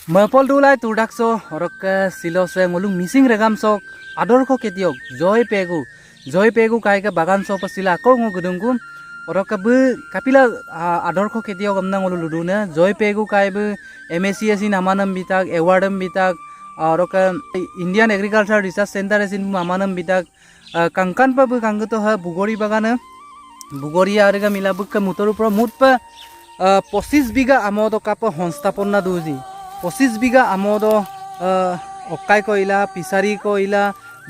Mapol dulai turdak so orok silo se ngolung missing regam so ador ko ketiok joy pegu kai ke bagan so pasila ko ngudungku orok bu kapila ador ko ketiok amna ngolu luduna joy pegu kai bu MSCSC namanam bitak awardam bitak orok Indian Agriculture Research Center esin namanam bitak kangkan pa bu kangto ha bugori bagana bugori arega mila bu ka mutor pro mut pa 25 বিঘা আমদ cup সংস্থাপনা দুজি 25 বিঘা আমদ অকাই কইলা পিসারি কইলা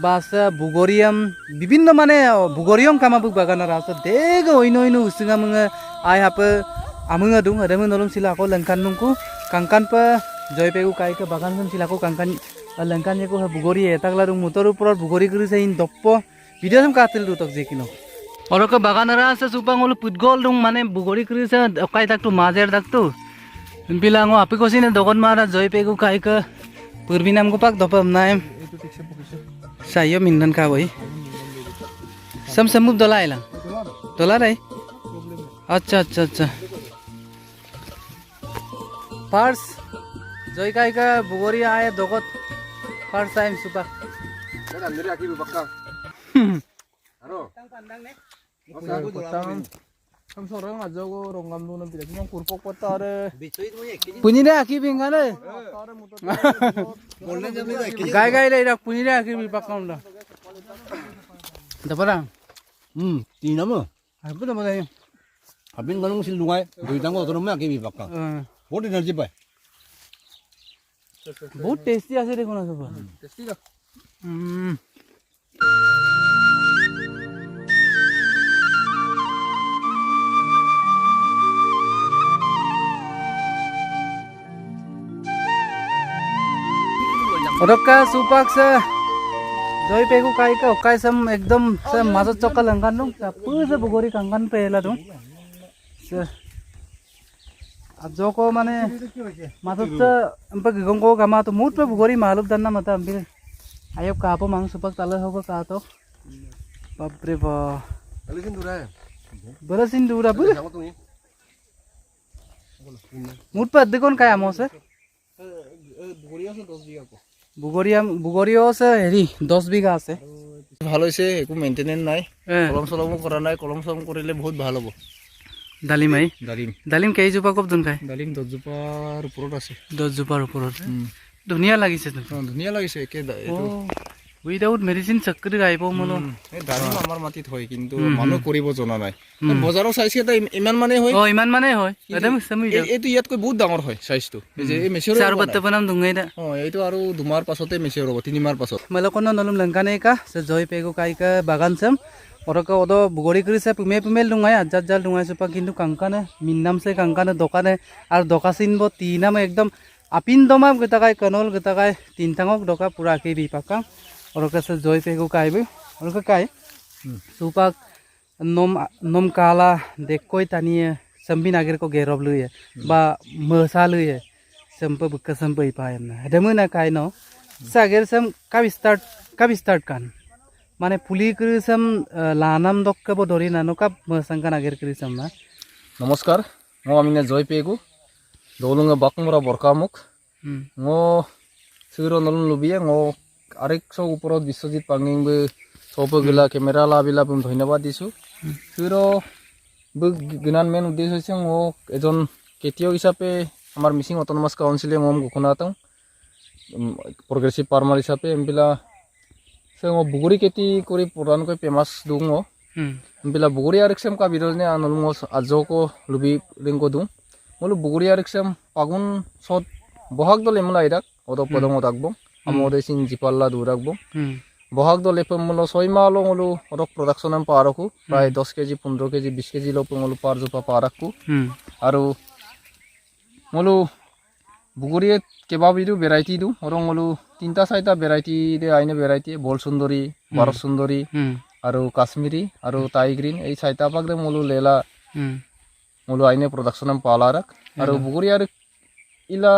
বাস বুগরিয়াম বিভিন্ন মানে বুগরিয়াম কামাবুক বাগানার আছে দেগ ওইনো উসুঙা মুঙা আই হাপ আমুঙা দুং আদমু নলম সিলাকো লংকান নুংকু কাংকান পা জয়পেগু কাইকে বাগান সম সিলাকো Kangkan Lankan যেকো বুগরি এটাকলা দুং motor উপর বুগরি করি সাইন দপ্প ভিডিও সম কাতিল দুতক যেকিনো Orang ke bagan rasa supang ulu putgol dong mana bugori kerja okai tak tu majer tak tu bilang api ko sini dokon mara joy pegu kai ke purbinam ko pak dopam naim saya mindan ka boy sam samub dolai lang dolai acha pars joy kai ke bugori aya dokot pars time supak Andri aki bakka Aro Kam sorang aja go ronggam dulu nanti cuma kurpok potare. Punya deh aki bingane. Gai deh dah punya deh aki bipakam dah. Dapat orang? Di nama? Apa nama dia? Habis kalau musim lungai, duit tangguh terus mana aki bipakam. Bodi energi bay. बहुत tasty आसे देखो ना सब Tasty dah. Orok ka supak sa joy pegu kai ka okai sam ekdom sa mazot chokal angkan dong sapu sa bugori kangkan pela dong sa ajo ko mane mazot sa ampa gigong ko kama to mut pa bugori maluk danna mata ambir ayop ka apo mang supak tala hogo ka to babre ba Alisin dura hai. barasin dura bu Sama tu ni. mut pa dekon kai amo sa Bugoriya se 10 bighah ko. বুগরিও আছে হেৰি 10 বিঘা আছে ভালো হইছে একো maintenance নাই কলম সলম করা নাই কলম সলম করিলে বহুত ভালো হ'ব ডালিমাই ডালিম কেইজোপা কব দুন খাই ডালিম 10 জোপাৰ ওপৰত আছে 10 জোপাৰ ওপৰত ধুনিয়া লাগিছে তো ধুনিয়া লাগিছে একে এইটো উইদাউট মেডিসিন চক্কৰি গাইব মনো এই ডালিম আমাৰ মাটিত হয় কিন্তু মানুহ কৰিব জনা নাই বজাৰৰ সাইজ এটা ইমান মানে হয় ইমান মানে হয় একদম সমি এইটো ইয়াতকৈ বহুত ডাঙৰ হয় সাইজটো যে এই মেচিৰ চাৰ বত্ত বনাম দুঙাই দা এইটো আৰু দুমাৰ পাছতে মেচিৰ হ'ব 3 মাহ পাছত মলকন নলম লংকানে কা সে জয় পেগো কাইকা বাগান সম অৰক অদ বুগৰি কৰিছে পুমে লুঙাই আজাত জাল লুঙাই চপা কিন্তু কাংকানে মিন্নাম সে কাংকানে দোকানে আর দকাসিন ব তিনাম একদম আপিন দমাম গতাকাই কনল গতাকাই তিনটাঙক দকা পুরা কে বিপাকা অৰক সে জয় পেগো কাইবে অৰক কাই সুপাক নম কালা দেখকৈ টানিয়ে সম্বিন আগের को गेरब लुए बा मसा लुए सम्प बुक सम्प इपायम ना हेदमुना काय न सागेर सम काब स्टार्ट कान माने पुली कृसम लानाम दक्क बदरि नानो काब मसंकान আগের कृसम ना নমস্কাৰ মই আমিনে জয় পেগু দৌলুঙে বাকমৰা বৰকামুক মই সিগৰ নলন লবিয়ে মই আৰেক সব ওপৰত বিশ্বজিৎ পাঙ্গিংবে সব গিলা কেমেৰা লাবিলা ধন্যবাদ দিছো সিগৰ গিনান মেন উদ্দেশ্য হৈছে মোক এজন খেতিয়ক হিচাপে আমাৰ মিচিং অটোনমাস কাউন্সিলে মম ঘোষণা আতং প্ৰগ্ৰেছিভ ফাৰ্মাৰ হিচাপে এমবিলা সে বুগৰি খেতি কৰি প্ৰধানকৈ ফেমাস দুং এমবিলা বুগৰি আৰেকসম কা বিৰজনে আনলম আজকো লুবি ৰিংকো দুং মলো বুগৰি আৰেকসম পাগুন সত বহাগ দলে মলা ইৰাক অদ পদমত আকবং আমদে সিন জিপাল্লা দুৰাকবং বহাগ দলে মলো 6 মাহ লো মলো অদক প্ৰডাকশন আম পাৰকু প্ৰায় 10 কেজি 15 কেজি 20 কেজি লো মলো পাৰ জপা পাৰকু আৰু মলো বুগৰিয়ে কেবাবিদু ভেৰাইটি দু অৰং মলো তিনটা চাইটা ভেৰাইটি দে আইনে ভেৰাইটি বল সুন্দৰী বাৰ সুন্দৰী আৰু কাশ্মীৰী আৰু টাই গ্ৰীন এই চাইটা পাক দে মলো লেলা মলো আইনে প্ৰডাকশন আম পালাৰাক আৰু বুগৰি আৰু ইলা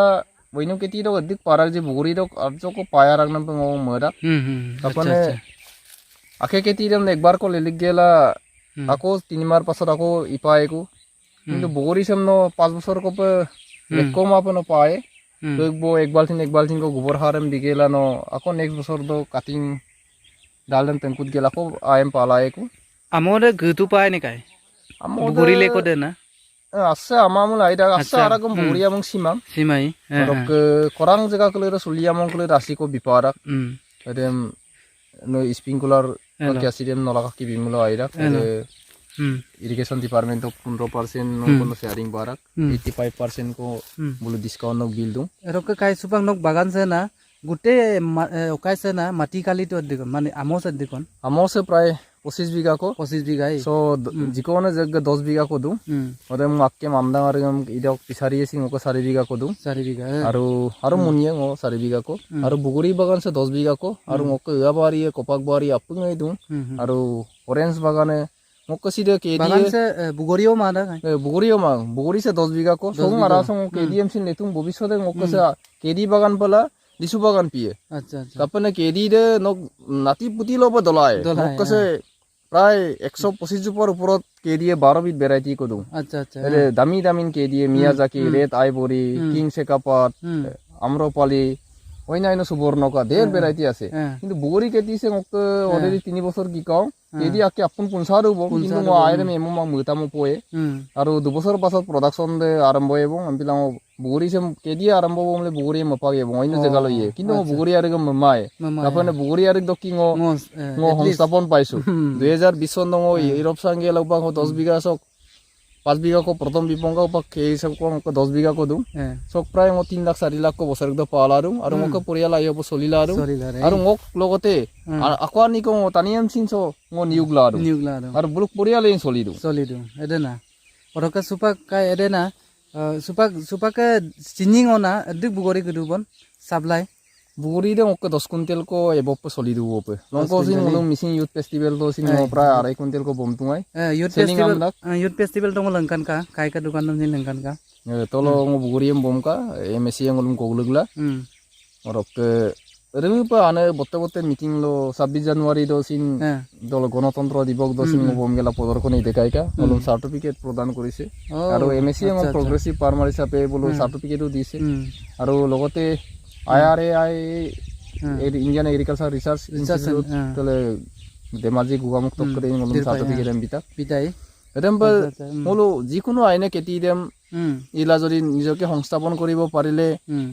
বইনো কেতি দ অধিক পারাক যে বুগরি দ আজকো পায়া রাখনাম পে মরা তারপরে আখে কেতি দম একবার কো লেলিক গেলা আকো 3 মাস পাছত আকো ইপায়কো কিন্তু বুগরি সামনো 5 বছর কো পে কম আপনো পায় तो एक बाल्टीन को गोबर हारम बिगेला नो ako next बसर दो cutting डालन तंकुत गेला को आयम पालाए को আমরে গৃহটো পায় নে কাই বুগৰিলে কো দে না আছে আমামুল আইদা আছে আরাগম বুগরিয়া মং সিমাম সিমাই রক কোরাং জায়গা কলে সুলিয়া মং কলে রাশি को বিপারাক এদম নো স্প্রিংকুলার ক্যাসিডিয়াম নলাকা কি বিমুলো আইরা irrigation department of 15% no kono sharing barak 85% ko bulu discount nok bill dung এরকম কাই সুপাং নক বাগান সে না গুটে ওকাইছে না মাটি কালি তো দেখুন মানে আমস দেখুন আমস প্রায় 25 বিঘা ko 25 বিঘাই so jikone jagga 10 বিঘা ko du ode mo akke mamdang arigam idok pisari sing ko 4 বিঘা ko du 4 বিঘা aru munie ngo 4 বিঘা ko aru buguri bagan se 10 বিঘা ko aru mokko abari kopak bari apungai du aru orange bagane mokko side ke bagan se bugoriyo mada bugoriyo mang bugori se 10 বিঘা ko song ara song KDM sin letung bobishode mokko se KD bagan pala lisu bagan piye আচ্ছা আচ্ছা tapane KD de nok nati puti loba dolai mokko se প্রায় 125 উপর উপরত কেডিএ 12 বিট variety কো দউ আচ্ছা আচ্ছা এরে দামি দামি কেডিএ মিয়াজাকি রেড আইভরি কিং সেকাপাত আম্রপালি অন্যান্য সুবর্ণকা দের ভ্যারাইটি আছে কিন্তু বুগরি কেটি সে মক অলরেডি 3 বছর কি কাও কেডি আকে আপন পুনসার হবো কিন্তু মো আইরে মেমো মা মুতামো পয়ে আর 2 বছর পাছত প্রোডাকশন দে আরম্ভ হইবো আম্পিলাম বুগরি সে কেডি আরম্ভ হবো মলে বুগরি মপাগে এবং অন্য জায়গা লইয়ে কিন্তু বুগরি আরে মমাই তারপরে বুগরি আরে দকি ngো সংস্থাপন পাইছো 2020 সন ngো ইউরোপ সঙ্গে লগবা 10 বিঘা সক 5 বিঘা को प्रथम বিপঙ্গা উপক এই সব को 10 বিঘা को দু সক প্রায় মো 3 লাখ 4 লাখ को বছর দ পালারু আর মক পরিয়াল আইব সলিলারু আর মক লগতে আকওয়ানি को তানিয়াম সিনসো ngো নিউগলারু আর বুলক পরিয়াল ইন সলিদু এদেনা ওরকা সুপাক কাই এদেনা সুপাক চিনিং ওনা এদিক বুগরি গদুবন সাপ্লাই বুগরি দে মক 10 কুইন্টাল को এবপ সলিদু ওপে লঙ্কো সিন মলো মিসিং ইউথ ফেস্টিভ্যাল তো সিন প্রায় 2.5 কুইন্টাল को বমতুমাই youth festival tong lengkan ka kai ka dukan nom lengkan ka tolo ngo buguriam bomka MSC ngolum koglugla orok repa ane botte meeting lo 26 January do sin dolo গণতন্ত্র দিবস do sin bomgela প্রদর্শনী দেখাইকা ngolum certificate প্রদান করিছে আৰু MSC ngol progressive farmer হিসাবে বলো সাৰ্টিফিকেটও দিছে আৰু লগতে IRAI Indian agriculture research institute তলে দেমাজি গুগামুক তকরে ngolum সার্টিফিকেট এম বিতাই এদম মলো যিকোনো আইনে কেটি দেম ইলা যদি নিজকে সংস্থাপন কৰিব পাৰিলে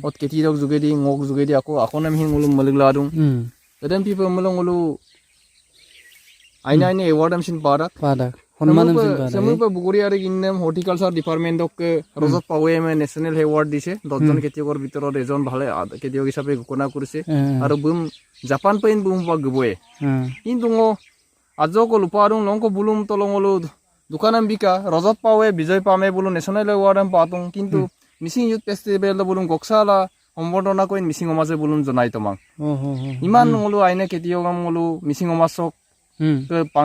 অত কেটি ৰক যোগেদি ngok যোগেদি আকৌ নাম হিন ngolum মলিগলা আদু এদম পিপল মলো আইনে এওয়ার্ড আমছিন পাদা সম্মান আমছিন পাদা সময় বুগৰি আৰু ইননেম হৰ্টিকালচাৰ ডিপাৰ্টমেন্টক ৰজত পাৱে মে নেশনাল এওয়াৰ্ড দিছে 10 জন কেটিয়কৰ ভিতৰত এজন ভালে কেটিয়ক হিচাপে ঘোষণা কৰিছে আৰু বুম জাপান পেইন বুম পা গবয়ে কিন্তু আজক লুপাৰু লংক বুলুম তলংলো দোকানাম বিকা রজত পাওয়ে বিজয় পামে বলুন ন্যাশনাল এওয়ার্ড পাতুং কিন্তু মিসিং ইউথ ফেস্টিভেল বলুন গকসালা সম্বর্ধনা কইন মিসিং সমাজে বলুন জনাই তোমাক ইমান ngolo আইনে কেটিয়গম ngolo মিসিং সমাজক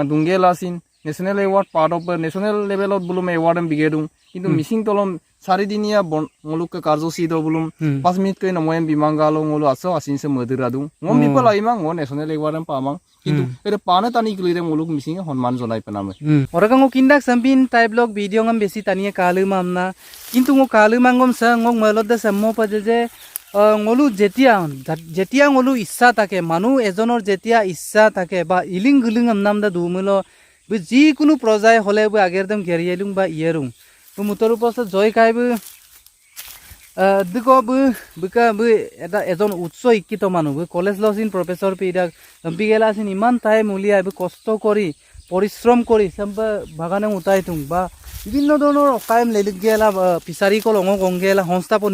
দুংগেলা সিন national award part of national লেভেলত বলুম এওয়ার্ড বিগেদুং কিন্তু মিসিং তলম 4 দিনিয়া ngoluk কার্যসূচী দ বলুম 5 মিনিট কই নময়েম বিমাঙ্গালো ngolo আছো আসিনসে মদিরাদু ngom বিপল আইমা ngo ন্যাশনাল এওয়ার্ড পামাং কিন্তু এর পানে টানি গলিরে ngoluk মিসিং সম্মান জনাই পেনামে ওরকং কিন্দাক সাম্পিন টাইপ ব্লগ ভিডিও ngam বেশি টানিয়ে কালুমা আমনা কিন্তু ngo কালুমা ngom sa ngok মলত দে সাম্মো পাজে যে ngolu যেতিয়া ngolu ইচ্ছা থাকে মানুহ এজনৰ যেতিয়া ইচ্ছা থাকে বা ইলিং গুলিং আমনাম দা দুমিলো যিকোনো প্ৰজায় হলে আগেরদম গেরিয়েলুং বা ইয়েরুং মুতর উপস্থ জয় কাইব দিক বিকা এটা এজন উচ্চ শিক্ষিত মানুহ কলেজ লছিন প্রফেসর পিডাক পিগেলাছিন ইমান টাইম উলিয়াই কষ্ট কৰি পৰিশ্ৰম কৰি সাম্বা বাগানে উঠাই তুং বা বিভিন্ন ধৰণৰ টাইম লেলিক গেলা পিছারি কল অংগেলা সংস্থাপন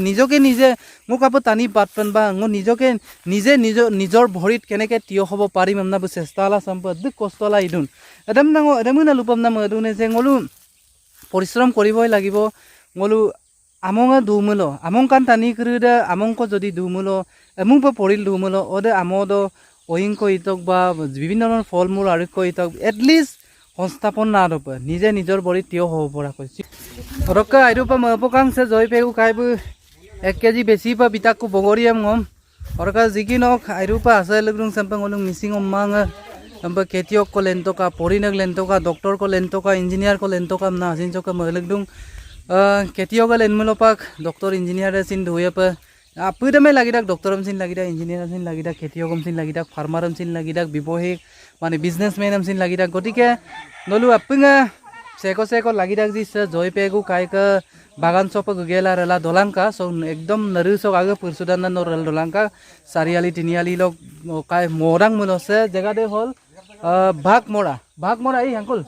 নিজে মোক আপ টানি পাতপেন বা নিজকে নিজৰ ভৰিত কেনেকে তিয় হ'ব পাৰিম আমনা চেষ্টা লা সাম্বা দিক কষ্ট লা ইদুন এদম না লুপাম না মদুনে যে ngolu পৰিশ্ৰম কৰিবই লাগিব ngolu আমং দুমুলো আমং কান টানি কৰিদে আমংক যদি দুমুলো এমুং পৰিল দুমুলো ওদে আমদ অহিংক ইতক বা বিভিন্ন ধৰণৰ ফল মূল আৰু কইতক এটলিষ্ট সংস্থাপন না ৰপ নিজে নিজৰ ভৰিত তিয় হ'ব পৰা কৈছি ৰকা আইৰপা মপকাংছে জয় পেগু কাইব 1 কেজি বেছি পা বিতাকু বগৰিয়াম ngom ৰকা জিকি নক আইৰপা আছে লগং সাম্পাং অলং মিসিং মাং সাম্পা কেটিয়ক ko lentoka পরিনক lentoka doctor ko lentoka engineer ko lentoka না হাসিন চকা মলগদুং কেটিয়ক লেনমলপাক ডক্টৰ ইঞ্জিনিয়াৰ সিন ধুয়েপা Pudame lagi dak doktor mesin lagi dak engineer mesin lagi dak khetiok mesin lagi dak farmer mesin lagi dak bibohik মানে businessman mesin lagi dak gotike nolu apunga seko lagi dak jis joy pegu kai ka bagan sop gela rela dolangka so ekdom naru so age pursudan no rel dolangka sariali tiniali lok kai morang mulose jaga de hol bagmora ei angkul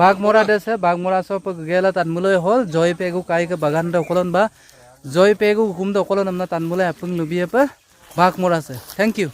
bagmora dese bagmora sop gela tan muloi hol joy pegu kai ka bagan do kolon ba joy pegu hukum do kolon amna tan mulai apung lubi apa bagmora se thank you